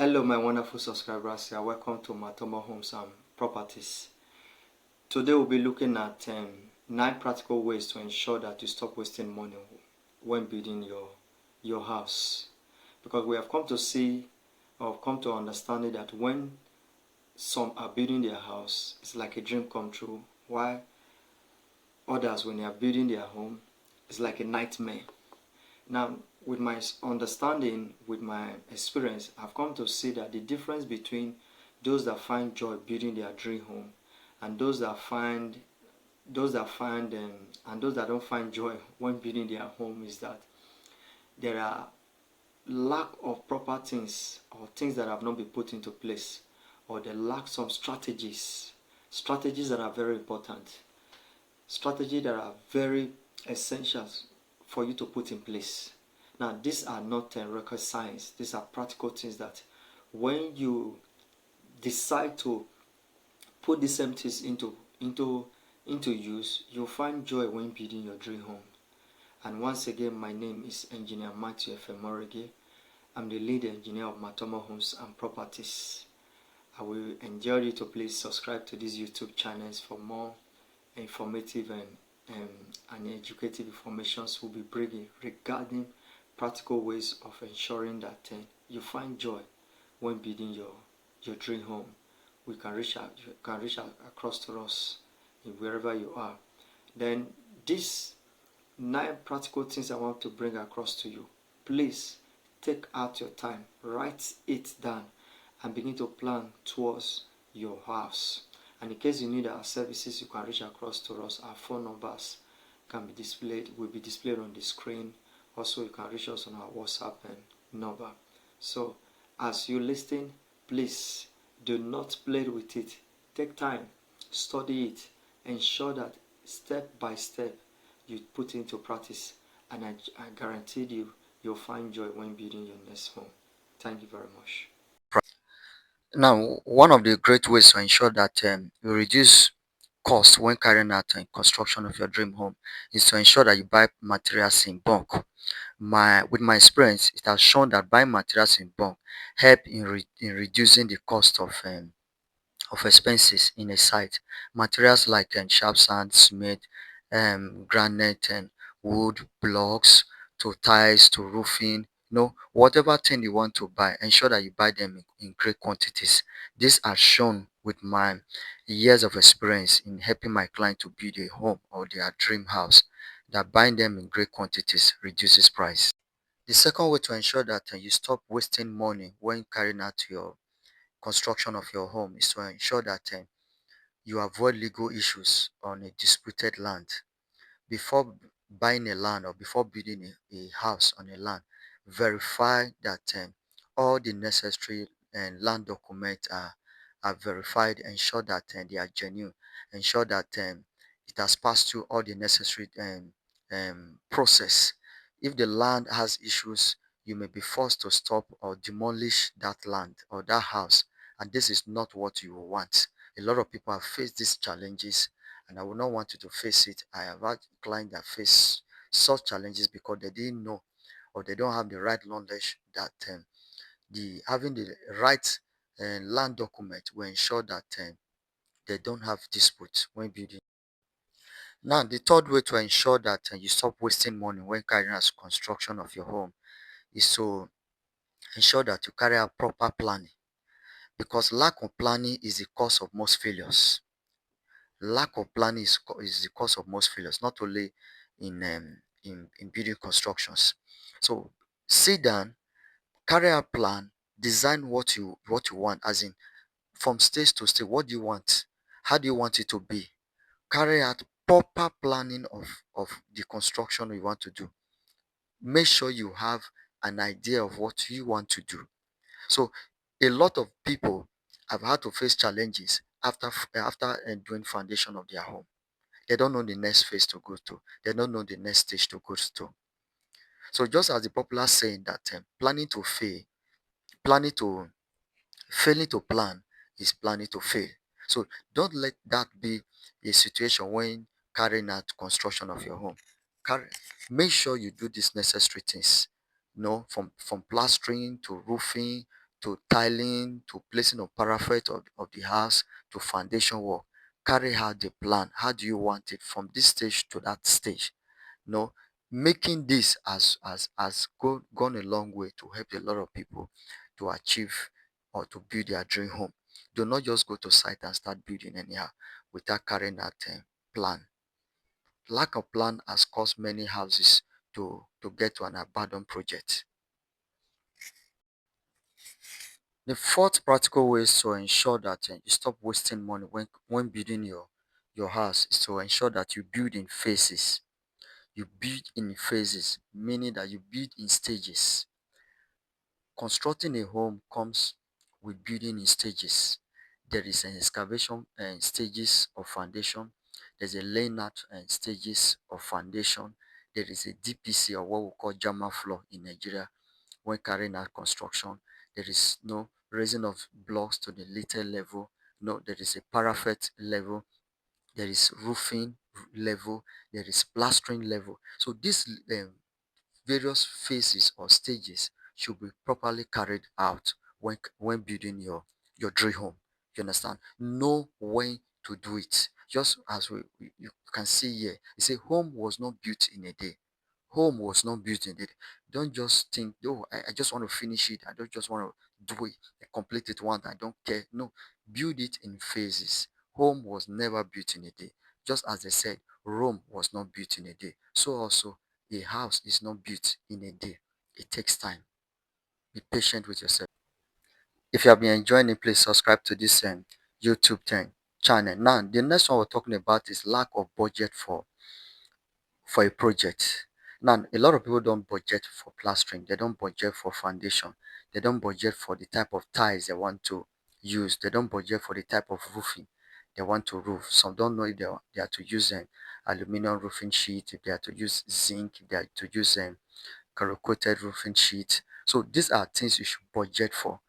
Hello, my wonderful subscribers here. Welcome to Mattomo Homes and Properties. Today we'll be looking at 9 practical ways to ensure that you stop wasting money when building your house. Because we have come to see or come to understanding that when some are building their house, it's like a dream come true. While others, when they are building their home, it's like a nightmare. Now, with my understanding, with my experience, I've come to see that the difference between those that find joy building their dream home and those that don't find joy when building their home is that there are lack of proper things or things that have not been put into place, or they lack some strategies that are very important, strategies that are very essential for you to put in place. Now, these are not rocket science. These are practical things that when you decide to put these same things into use, you'll find joy when building your dream home. And once again, my name is Engineer Matthew Efemorege. I'm the lead engineer of Mattomo Homes and Properties. I will enjoy you to please subscribe to these YouTube channels for more informative and educative informations we'll be bringing regarding practical ways of ensuring that you find joy when building your dream home. You can reach out across to us wherever you are. Then these 9 practical things I want to bring across to you. Please take out your time, write it down, and begin to plan towards your house. And in case you need our services, you can reach across to us. Our phone numbers will be displayed on the screen. Also, you can reach us on our WhatsApp number. So, as you listen, please do not play with it. Take time, study it, ensure that step by step you put into practice, and I guarantee you'll find joy when building your next home. Thank you very much. Now, one of the great ways to ensure that you reduce cost when carrying out construction of your dream home is to ensure that you buy materials in bulk. With my experience, it has shown that buying materials in bulk help in reducing the cost of expenses in a site. Materials like sharp sand, cement, granite, and wood, blocks, to tiles, to roofing. Whatever thing you want to buy, ensure that you buy them in great quantities. This has shown with my years of experience in helping my client to build a home or their dream house, that buying them in great quantities reduces price. The second way to ensure that you stop wasting money when carrying out your construction of your home is to ensure that you avoid legal issues on a disputed land. Before buying a land or before building a house on a land, verify that all the necessary land documents are verified. Ensure that they are genuine. Ensure that it has passed through all the necessary process. If the land has issues, you may be forced to stop or demolish that land or that house, and this is not what you want. A lot of people have faced these challenges, and I would not want you to face it. I have had clients that face such challenges because they didn't know or they don't have the right knowledge that the having the right land document will ensure that they don't have disputes when building. Now, the third way to ensure that you stop wasting money when carrying out construction of your home is to ensure that you carry out proper planning, because lack of planning is the cause of most failures. Lack of planning is the cause of most failures, not only in building constructions. So sit down, carry out plan, design what you want, as in from stage to stage. What do you want? How do you want it to be? Carry out proper planning of the construction you want to do. Make sure you have an idea of what you want to do. So a lot of people have had to face challenges after doing foundation of their home. They don't know the next phase to go to. They don't know the next stage to go to. So just as the popular saying that planning to failing to plan is planning to fail. So don't let that be a situation when carrying out construction of your home. Carry, Make sure you do these necessary things. From plastering to roofing to tiling, to placing of parapet of the house, to foundation work. Carry out the plan. How do you want it from this stage to that stage? No, making this gone a long way to help a lot of people to achieve or to build their dream home. Do not just go to site and start building anyhow without carrying out a plan. Lack of plan has caused many houses to get to an abandoned project. The fourth practical way is to ensure that you stop wasting money when building your house is to ensure that you build in phases. You build in phases, meaning that you build in stages. Constructing a home comes with building in stages. There is an excavation and stages of foundation. There's a laying out and stages of foundation. There is a DPC or what we call German floor in Nigeria when carrying out construction. There is no raising of blocks to the little level. No, there is a parapet level. There is roofing level. There is plastering level. So this various phases or stages should be properly carried out when building your dream home. You understand? Know when to do it. Just as you can see here, it say home was not built in a day. Home was not built in a day. Don't just think, oh, I just want to finish it. I don't just want to do it, complete it once. I don't care. No, build it in phases. Home was never built in a day. Just as they said, Rome was not built in a day. So also a house is not built in a day. It takes time. Be patient with yourself. If you have been enjoying it, please subscribe to this YouTube channel. Now, the next one we're talking about is lack of budget for a project. Now, a lot of people don't budget for plastering. They don't budget for foundation. They don't budget for the type of tiles they want to use. They don't budget for the type of roofing they want to roof. Some don't know if they are to use an aluminum roofing sheet, if they are to use zinc, if they are to use coated roofing sheet. So these are things you should budget for.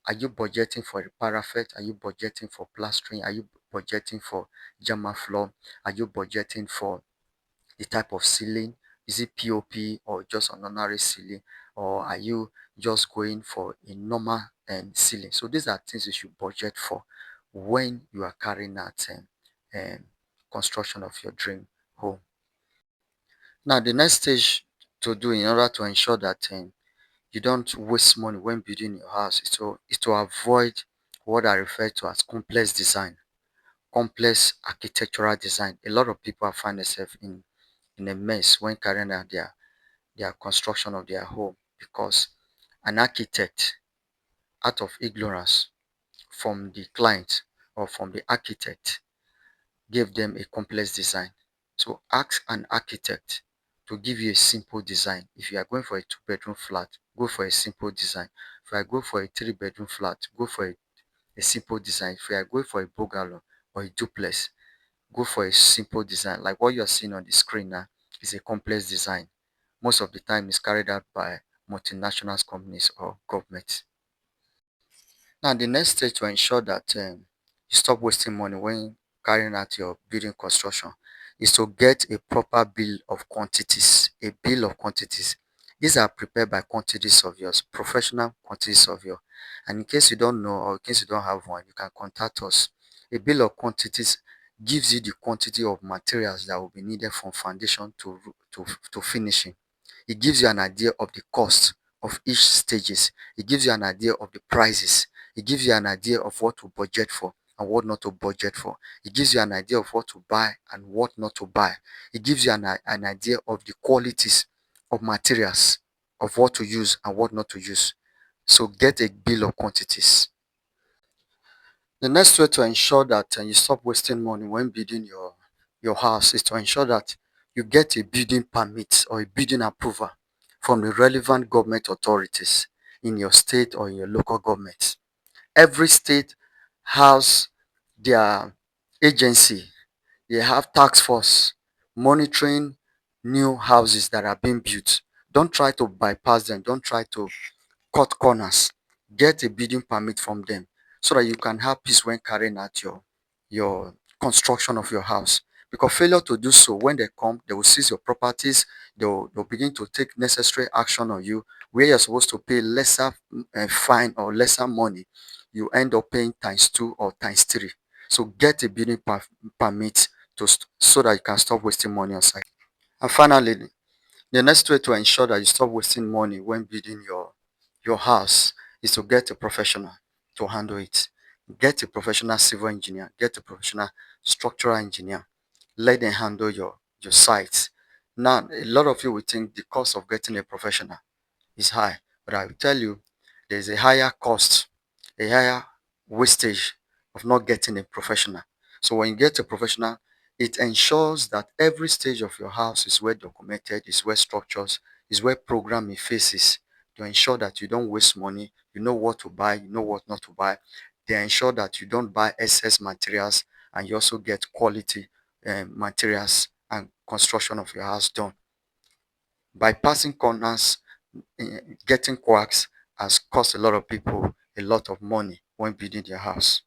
Are you budgeting for the parapet? Are you budgeting for plastering? Are you budgeting for German floor? Are you budgeting for the type of ceiling? Is it POP or just an ordinary ceiling? Or are you just going for a normal ceiling? So these are things you should budget for when you are carrying out um, construction of your dream home. Now, the next stage to do in order to ensure that you don't waste money when building your house is to avoid what I refer to as complex design, complex architectural design. A lot of people find themselves in a mess when carrying out their construction of their home because an architect, out of ignorance from the client or from the architect, gave them a complex design. So ask an architect to give you a simple design. If you are going for a two-bedroom flat, go for a simple design. If you are going for a three-bedroom flat, go for a simple design. If you are going for a bungalow or a duplex, go for a simple design. Like what you are seeing on the screen now is a complex design. Most of the time it's carried out by multinational companies or governments. Now, the next stage to ensure that you stop wasting money when carrying out your building construction is to get a proper bill of quantities. A bill of quantities. These are prepared by quantities of yours, professional quantities of yours. And in case you don't know or in case you don't have one, you can contact us. A bill of quantities gives you the quantity of materials that will be needed from foundation to finishing. It gives you an idea of the cost of each stages. It gives you an idea of the prices. It gives you an idea of what to budget for and what not to budget for. It gives you an idea of what to buy and what not to buy. It gives you an idea of the qualities of materials, of what to use and what not to use. So get a bill of quantities. The next way to ensure that you stop wasting money when building your house is to ensure that you get a building permit or a building approval from the relevant government authorities in your state or in your local government. Every state has their agency. They have task force monitoring new houses that are being built. Don't try to bypass them. Don't try to cut corners. Get a building permit from them so that you can have peace when carrying out your construction of your house. Because failure to do so, when they come, they will seize your properties, they'll begin to take necessary action on you, where you're supposed to pay lesser fine or lesser money, you end up paying times two or times three. So get a building permit so that you can stop wasting money on site. And finally, the next way to ensure that you stop wasting money when building your house is to get a professional to handle it. Get a professional civil engineer, get a professional structural engineer. Let them handle your site. Now, a lot of you will think the cost of getting a professional is high, but I will tell you there's a higher cost, a higher wastage of not getting a professional. So when you get a professional, it ensures that every stage of your house is well documented, is well structured, is well programmed faces to ensure that you don't waste money, you know what to buy, you know what not to buy. They ensure that you don't buy excess materials and you also get quality materials and construction of your house done. Bypassing corners, getting quacks has cost a lot of people a lot of money when building their house.